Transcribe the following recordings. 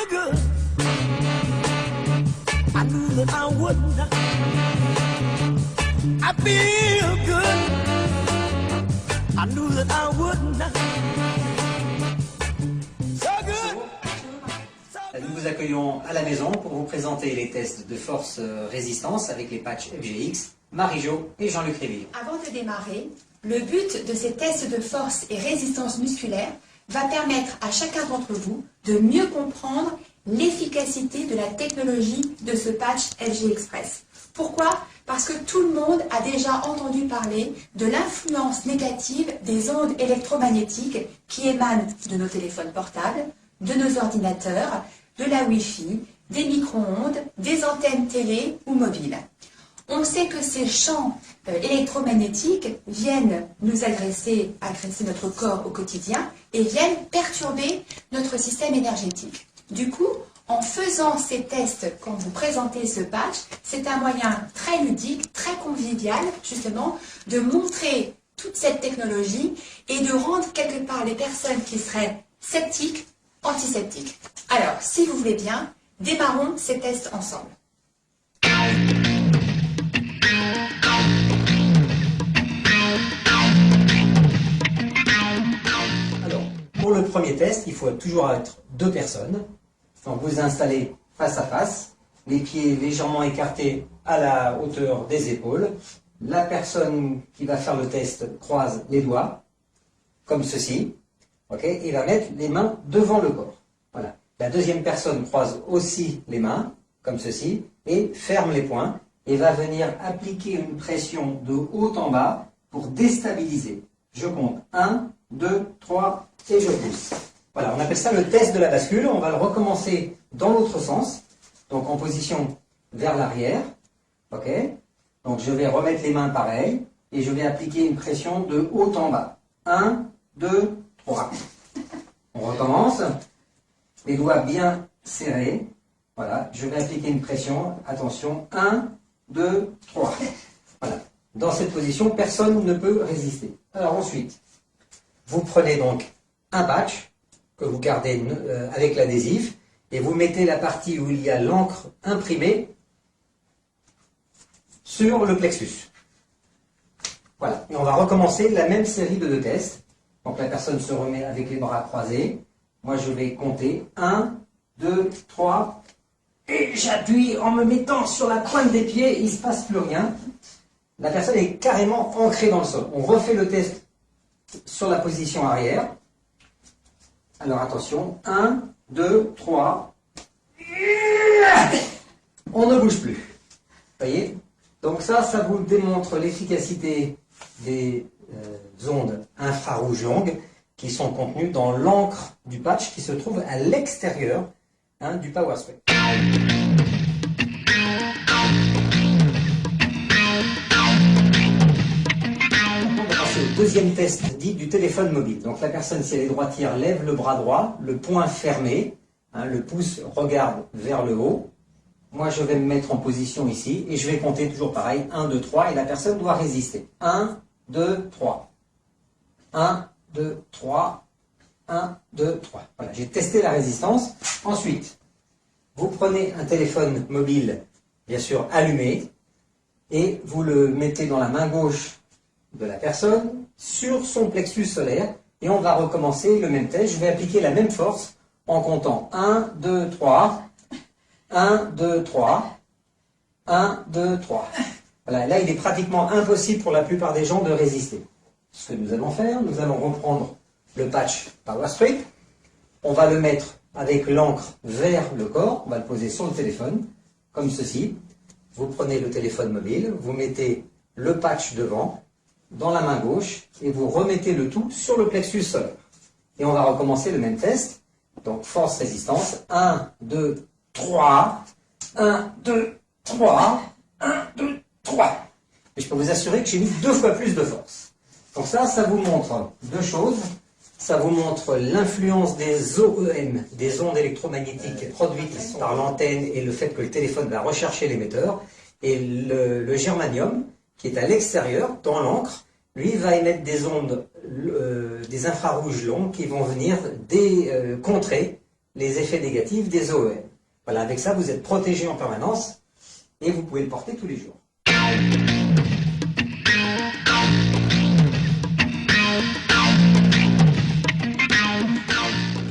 good. I knew that I wouldn't. I feel good. I knew that I wouldn't. So good. Nous vous accueillons à la maison pour vous présenter les tests de force résistance avec les patchs FGX, Marie-Jo et Jean-Luc Révillon. Avant de démarrer, le but de ces tests de force et résistance musculaire va permettre à chacun d'entre vous de mieux comprendre l'efficacité de la technologie de ce patch FG Express. Pourquoi? Parce que tout le monde a déjà entendu parler de l'influence négative des ondes électromagnétiques qui émanent de nos téléphones portables, de nos ordinateurs, de la Wi-Fi, des micro-ondes, des antennes télé ou mobiles. On sait que ces champs électromagnétiques viennent nous agresser notre corps au quotidien et viennent perturber notre système énergétique. Du coup, en faisant ces tests quand vous présentez ce patch, c'est un moyen très ludique, très convivial, justement, de montrer toute cette technologie et de rendre quelque part les personnes qui seraient sceptiques, antisceptiques. Alors, si vous voulez bien, démarrons ces tests ensemble. Alors, pour le premier test, il faut toujours être deux personnes. Donc vous installez face à face, les pieds légèrement écartés à la hauteur des épaules. La personne qui va faire le test croise les doigts, comme ceci, et va mettre les mains devant le corps. Voilà. La deuxième personne croise aussi les mains, comme ceci, et ferme les poings, et va venir appliquer une pression de haut en bas pour déstabiliser. Je compte 1, 2, 3, et je pousse. Voilà, on appelle ça le test de la bascule. On va le recommencer dans l'autre sens, donc en position vers l'arrière. Donc je vais remettre les mains pareil, et je vais appliquer une pression de haut en bas. 1, 2, 3. On recommence. Les doigts bien serrés. Voilà, je vais appliquer une pression. Attention, 1, 2, 3. Voilà. Dans cette position, personne ne peut résister. Alors ensuite, vous prenez donc un patch que vous gardez avec l'adhésif et vous mettez la partie où il y a l'encre imprimée sur le plexus. Voilà, et on va recommencer la même série de deux tests. Donc la personne se remet avec les bras croisés. Moi je vais compter 1, 2, 3 et j'appuie en me mettant sur la pointe des pieds, il ne se passe plus rien. La personne est carrément ancrée dans le sol. On refait le test sur la position arrière. Alors attention, 1, 2, 3. On ne bouge plus. Vous voyez? Donc ça vous démontre l'efficacité des ondes infrarouges longues qui sont contenues dans l'encre du patch qui se trouve à l'extérieur du Power Spray. Deuxième test dit du téléphone mobile. Donc la personne, si elle est droitière, lève le bras droit, le poing fermé, le pouce regarde vers le haut. Moi, je vais me mettre en position ici et je vais compter toujours pareil, 1, 2, 3, et la personne doit résister. 1, 2, 3. 1, 2, 3. 1, 2, 3. Voilà, j'ai testé la résistance. Ensuite, vous prenez un téléphone mobile, bien sûr allumé, et vous le mettez dans la main gauche de la personne sur son plexus solaire et on va recommencer le même test. Je vais appliquer la même force en comptant 1, 2, 3, 1, 2, 3, 1, 2, 3. Voilà, là il est pratiquement impossible pour la plupart des gens de résister. Ce que nous allons faire, nous allons reprendre le patch Power Spray, on va le mettre avec l'encre vers le corps, on va le poser sur le téléphone, comme ceci. Vous prenez le téléphone mobile, vous mettez le patch devant, dans la main gauche et vous remettez le tout sur le plexus solaire. Et on va recommencer le même test. Donc force résistance. 1, 2, 3. 1, 2, 3. 1, 2, 3. Et je peux vous assurer que j'ai mis 2 fois plus de force. Donc ça vous montre deux choses. Ça vous montre l'influence des OEM, des ondes électromagnétiques produites par l'antenne et le fait que le téléphone va rechercher l'émetteur. Et le germanium, qui est à l'extérieur, dans l'encre, lui va émettre des ondes, des infrarouges longues qui vont venir contrer les effets négatifs des OEM. Voilà, avec ça, vous êtes protégé en permanence et vous pouvez le porter tous les jours.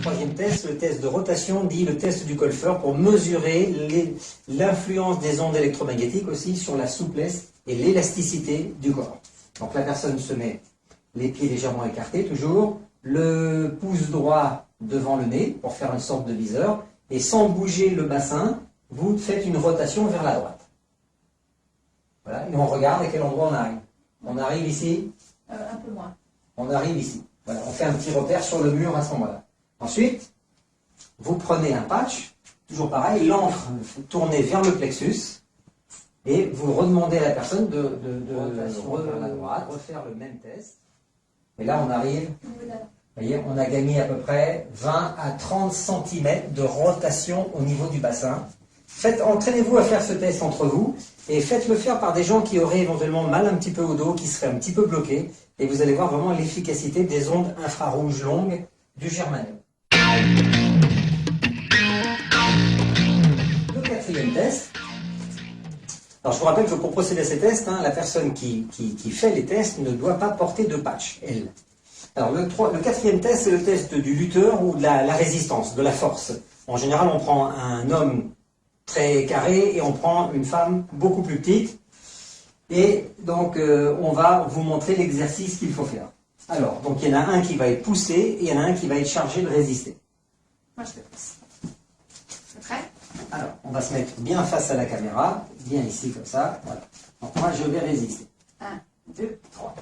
Troisième test, le test de rotation, dit le test du golfeur pour mesurer l'influence des ondes électromagnétiques aussi sur la souplesse et l'élasticité du corps. Donc la personne se met les pieds légèrement écartés, toujours, le pouce droit devant le nez pour faire une sorte de viseur, et sans bouger le bassin, vous faites une rotation vers la droite. Voilà, et on regarde à quel endroit on arrive. On arrive ici. Un peu moins. On arrive ici. Voilà, on fait un petit repère sur le mur à ce moment-là. Ensuite, vous prenez un patch, toujours pareil, l'encre tournée vers le plexus, et vous redemandez à la personne de vers la droite, refaire le même test. Et là, on arrive. Vous voyez, on a gagné à peu près 20 à 30 cm de rotation au niveau du bassin. Entraînez-vous à faire ce test entre vous et faites-le faire par des gens qui auraient éventuellement mal un petit peu au dos, qui seraient un petit peu bloqués. Et vous allez voir vraiment l'efficacité des ondes infrarouges longues du germanium. Le quatrième test. Alors je vous rappelle que pour procéder à ces tests, la personne qui fait les tests ne doit pas porter de patch, elle. Alors le quatrième test, c'est le test du lutteur ou de la résistance, de la force. En général, on prend un homme très carré et on prend une femme beaucoup plus petite. Et donc, on va vous montrer l'exercice qu'il faut faire. Alors, donc il y en a un qui va être poussé et il y en a un qui va être chargé de résister. Moi, je le pousse. C'est prêt? Alors, on va se mettre bien face à la caméra, bien ici comme ça. Voilà. Donc moi, je vais résister. 1, 2, 3.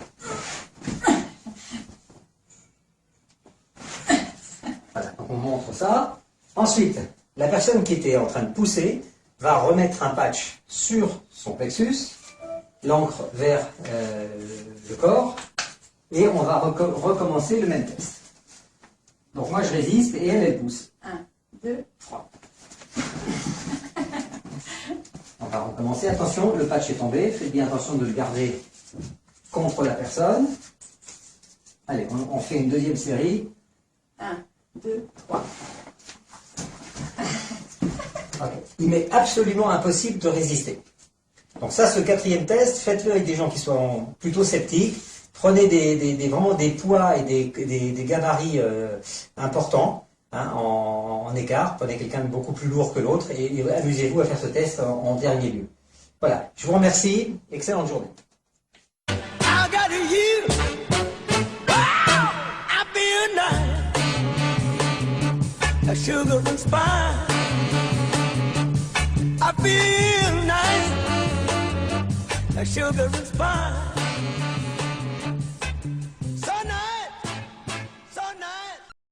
Voilà, donc on montre ça. Ensuite, la personne qui était en train de pousser va remettre un patch sur son plexus, l'encre vers le corps, et on va recommencer le même test. Donc moi je résiste et elle pousse. 1, 2, 3. On va recommencer. Attention, le patch est tombé. Faites bien attention de le garder contre la personne. Allez, on fait une deuxième série. 1, 2, 3. Okay. Il m'est absolument impossible de résister. Donc ça, ce quatrième test, faites-le avec des gens qui sont plutôt sceptiques. Prenez vraiment des poids et des gabarits importants en écart. Prenez quelqu'un de beaucoup plus lourd que l'autre et amusez-vous à faire ce test en dernier lieu. Voilà, je vous remercie. Excellente journée. I got you. Wow, I feel nice. A sugar and spice. I feel nice. A sugar and spice.